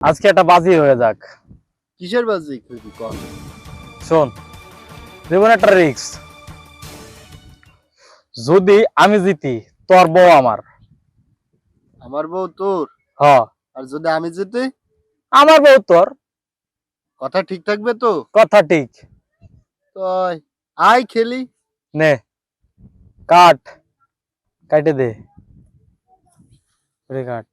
আজকে একটা বাজি হয়ে যাক। কিসের বাজি? শোন, জীবনে একটা রিস্ক। যদি আমি জিতি, তোর বউ আমার। আমার বউ তোর? হ। আর যদি আমি জিতি? আমার বউ তোর। কথা ঠিক থাকবে তো? কথা ঠিক। তো আয় খেলি। নে, কাট, কাটে দে। কাট।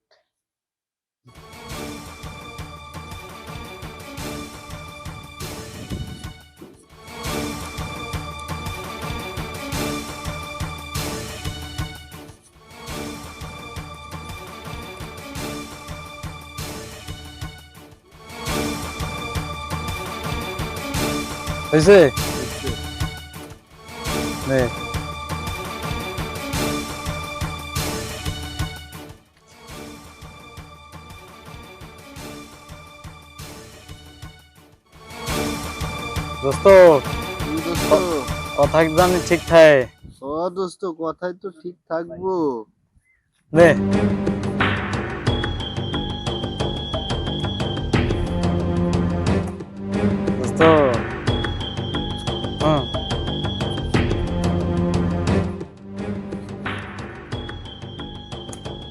হয়েছে? নে। দোস্ত, কথা জানি ঠিক থাকে। ও দোস্ত, কথাই তো ঠিক থাকবো। নে। দোস্ত। হুম।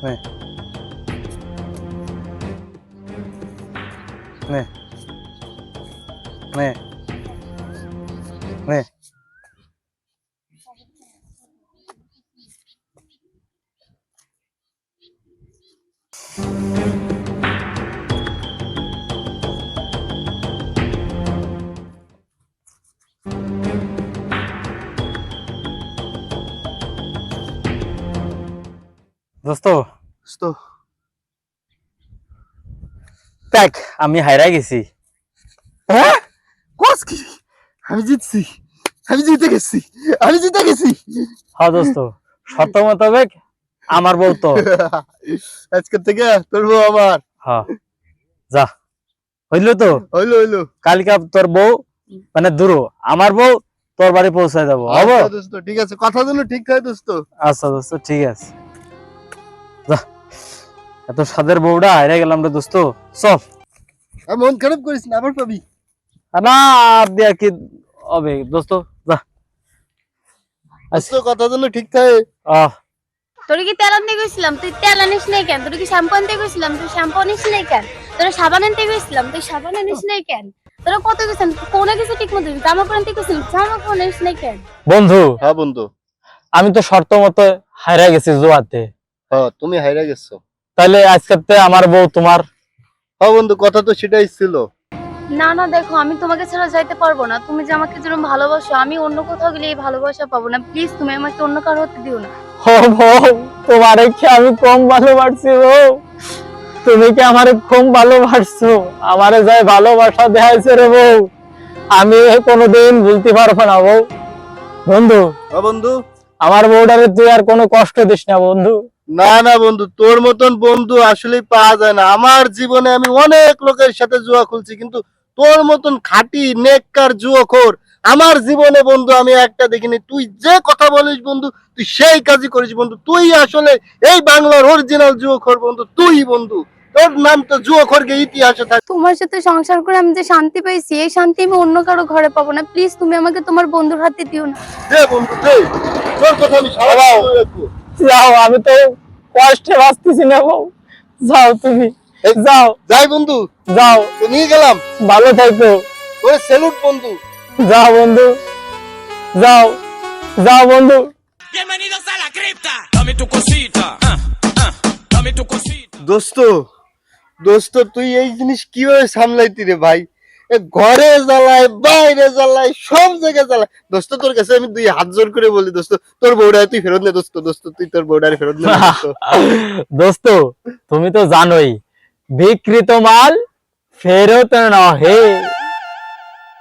নে। নে। নে। নে। দোস্ত, দেখ আমি হাইরা গেছি। হ্যাঁ? কস কি? আমি জিতছি, আমি জিতে গেছি, আমি জিতে গেছি। হ্যাঁ দোস্ত, শর্ত মোতাবেক আমার বউ তো। আজকে থেকে তোর বউ আমার। হ্যাঁ, যা। হইলো তো? হইলো হইলো। কালকে তোর বউ মানে দুরু আমার বউ তোর বাড়ি পৌঁছায় যাবো। হবো? আচ্ছা দোস্ত, ঠিক আছে, কথা যেন ঠিক হয় দোস্ত। আচ্ছা দোস্ত, ঠিক আছে। যা, এত সাদের বউটা হাইরা গেলাম রে দোস্ত। চল। মন খারাপ করিস না, আবার পাবি। না, আর দিয়া কি হবে দোস্ত, যা। দোস্ত, কথা যেন ঠিক থাকে। আহ, তোর কি তেল আনতে গেছিলাম, তুই তেল আনিস নাই কেন? তোর কি শ্যাম্পু আনতে গেছিলাম, তুই শ্যাম্পু আনিস নাই কেন? তোর সাবান আনতে গেছিলাম, তুই সাবান আনিস নাই কেন? তোরা কত গেছেন, কোনো কিছু ঠিক মতো জামা কাপড় আনতে গেছিলাম, জামা কাপড় আনিস নাই কেন? বন্ধু, হ্যাঁ বন্ধু। আমি তো শর্ত মতো হাইরা গেছি জুয়াতে। হ্যাঁ, তুমি হাইরা গেছো। তাহলে আজকে আমার বউ তোমার। হ্যাঁ বন্ধু, কথা তো সেটাই ছিল। না না, দেখো আমি তোমাকে ছাড়া যাইতে পারবো না। তুমি যে আমাকে যেরকম ভালোবাসো, আমি অন্য কোথাও গেলে এই ভালোবাসা পাবো না। প্লিজ তুমি আমাকে অন্য কারো হতে দিও না। ও বউ, তোমারে কি আমি কম ভালোবাসছি বউ? তুমি কি আমারে কম ভালোবাসছো? আমারে যাই ভালোবাসা দেখাইছে রে বউ, আমি কোনোদিন ভুলতে পারবো না বউ। বন্ধু, হ্যাঁ বন্ধু। আমার বউটারে তুই আর কোনো কষ্ট দিস না বন্ধু। না না বন্ধু, তোর মতন বন্ধু আসলে পাওয়া যায় না। আমার জীবনে আমি অনেক লোকের সাথে জুয়া খুলছি, কিন্তু তোর মতন খাঁটি নেককার জুয়াখোর আমার জীবনে বন্ধু আমি একটা দেখিনি। তুই যে কথা বলিস বন্ধু, তুই সেই কাজই করিস বন্ধু। তুই আসলে এই বাংলার অরিজিনাল জুয়াখোর বন্ধু, তুই বন্ধু। তোর নাম তো জুয়াখোরকে ইতিহাসে থাকে। তোমার সাথে সংসার করে আমি যে শান্তি পাইছি, এই শান্তি আমি অন্য কারো ঘরে পাবো না। প্লিজ তুমি আমাকে তোমার বন্ধুর হাতে দিও না। দে বন্ধু দে, তোর কথা আমি সারা জীবন রাখবো। যাও, আমি তো কষ্টে বাঁচতেছি না বউ। যাও তুমি, যাও। যাই বন্ধু, যাও, তো নিয়ে গেলাম। ভালো থাকো। ওরে স্যালুট বন্ধু। যাও বন্ধু, যাও। যাও বন্ধু। Bienvenidos a la cripta. Dame tu cosita. Dame tu cosita. দোস্ত, দোস্ত তুই এই জিনিস কিভাবে সামলাইতি রে ভাই? ঘরে জ্বালায়, বাইরে জ্বালায়, সব জায়গায় জ্বালায়। দোস্ত তোর কাছে আমি দুই হাত জোর করে বলি দোস্ত, তোর বউডা তুই ফেরত নে দোস্ত। দোস্ত তুই তোর বউডারে ফেরত নে দোস্ত। দোস্ত, তুমি তো জানোই বিকৃত মাল ফেরত নহে।